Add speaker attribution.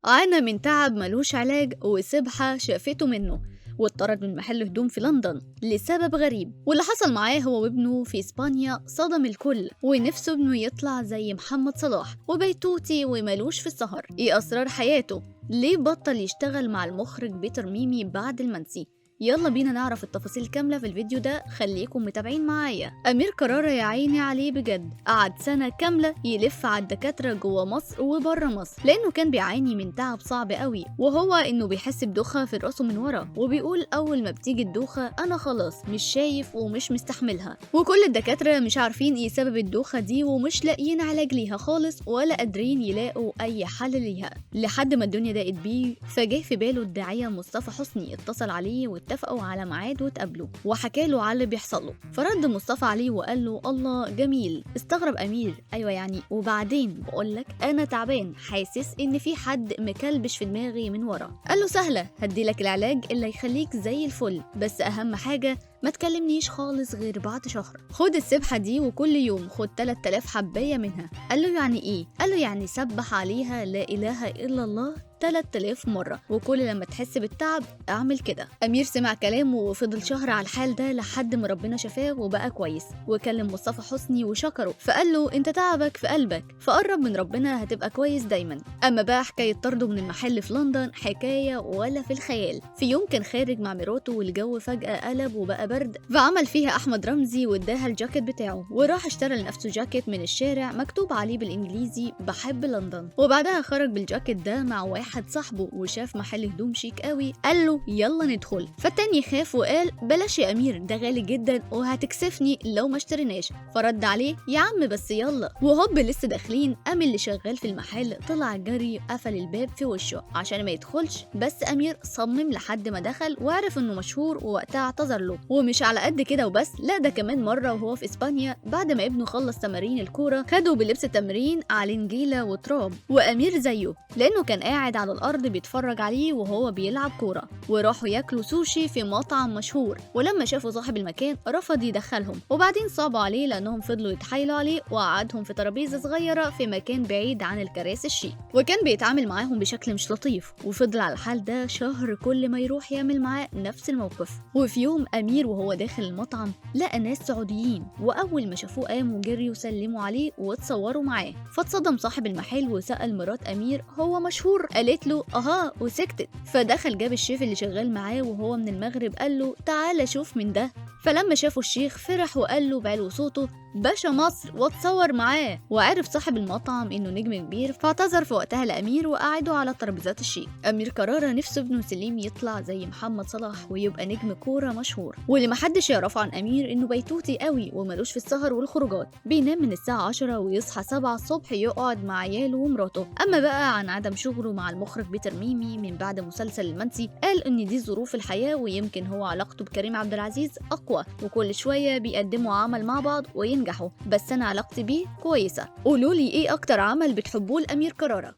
Speaker 1: عانى من تعب ملوش علاج وسبحة شافته منه، واتطرد من محل هدوم في لندن لسبب غريب. واللي حصل معاه هو وابنه في إسبانيا صدم الكل، ونفسه ابنه يطلع زي محمد صلاح وبيتوتي وملوش في السهر. ايه أسرار حياته؟ ليه بطل يشتغل مع المخرج بيتر ميمي بعد المنسي؟ يلا بينا نعرف التفاصيل كاملة في الفيديو ده، خليكم متابعين معايا. أمير كرارة يا عيني عليه بجد، قعد سنة كاملة يلف على الدكاترة جوه مصر وبره مصر لأنه كان بيعاني من تعب صعب قوي، وهو إنه بيحس بدوخة في راسه من ورا، وبيقول أول ما بتيجي الدوخة أنا خلاص مش شايف ومش مستحملها. وكل الدكاترة مش عارفين إيه سبب الدوخة دي، ومش لاقيين علاج ليها خالص ولا قادرين يلاقوا أي حل ليها، لحد ما الدنيا ضاقت بيه. فجاه في باله الداعية مصطفى حسني، اتصل عليه اتفقوا على ميعاد واتقابلوا، وحكى له على اللي بيحصل له. فرد مصطفى عليه وقال له الله جميل. استغرب امير، ايوه يعني وبعدين؟ بقول لك انا تعبان، حاسس ان في حد مكلبش في دماغي من ورا. قال له سهله، هديلك العلاج اللي هيخليك زي الفل، بس اهم حاجه ما تكلمنيش خالص غير بعد شهر. خد السبحه دي وكل يوم خد 3000 حبايه منها. قال له يعني ايه؟ قال له يعني سبح عليها لا اله الا الله 3000 مرة، وكل لما تحس بالتعب اعمل كده. أمير سمع كلامه وفضل شهر على الحال ده لحد ما ربنا شفاه وبقى كويس، وكلم مصطفى حسني وشكره، فقال له انت تعبك في قلبك، فقرب من ربنا هتبقى كويس دايما. اما بقى حكاية طرده من المحل في لندن حكاية ولا في الخيال. في يوم كان خارج مع مراته والجو فجأة قلب وبقى برد، فعمل فيها أحمد رمزي واداها الجاكيت بتاعه، وراح اشترى لنفسه جاكيت من الشارع مكتوب عليه بالإنجليزي بحب لندن. وبعدها خرج بالجاكيت ده مع واحد صاحبه، وشاف محل هدوم شيك قوي، قال له يلا ندخل. فالتاني خاف وقال بلاش يا امير، ده غالي جدا وهتكسفني لو ما اشتريناش. فرد عليه يا عم بس يلا. وهوب لسه داخلين، قام اللي شغال في المحل طلع جري قفل الباب في وشه عشان ما يدخلش، بس امير صمم لحد ما دخل وعرف انه مشهور، ووقتها اعتذر له. ومش على قد كده وبس، لا ده كمان مره وهو في اسبانيا بعد ما ابنه خلص تمارين الكوره خده بلبس التمرين على نجيله وتراب، وامير زيه لانه كان قاعد على الارض بيتفرج عليه وهو بيلعب كوره. وراحوا ياكلوا سوشي في مطعم مشهور، ولما شافوا صاحب المكان رفض يدخلهم، وبعدين صعبوا عليه لانهم فضلوا يتحايلوا عليه، وقعدهم في ترابيزه صغيره في مكان بعيد عن الكراسي الشيك، وكان بيتعامل معاهم بشكل مش لطيف. وفضل على الحال ده شهر، كل ما يروح يعمل معاه نفس الموقف. وفي يوم امير وهو داخل المطعم لقى ناس سعوديين، واول ما شافوه قاموا جريوا وسلموا عليه واتصوروا معاه. فاتصدم صاحب المحل وسأل مرات امير هو مشهور؟ قالت له اها وسكتت. فدخل جاب الشيف اللي شغال معاه وهو من المغرب، قال له تعالى شوف من ده. فلما شافوا الشيخ فرح وقال له بعلو صوته باشا مصر، واتصور معاه. وعرف صاحب المطعم انه نجم كبير، فاعتذر في وقتها لامير وقعدوا على ترابيزات الشيك. امير كرارة نفسه ابنه سليم يطلع زي محمد صلاح ويبقى نجم كوره مشهور. واللي محدش يعرفه عن امير انه بيتوتي قوي وملوش في السهر والخروجات، بينام من الساعه 10 ويصحى 7 الصبح يقعد مع عياله ومراته. اما بقى عن عدم شغله مع المخرج بيتر ميمي من بعد مسلسل المنسي، قال ان دي ظروف الحياه، ويمكن هو علاقته بكريم عبد العزيز اقوى، وكل شويه بيقدموا عمل مع بعض وينجحوا، بس انا علاقتي بيه كويسه. قولولي ايه اكتر عمل بتحبوه لامير كرارة؟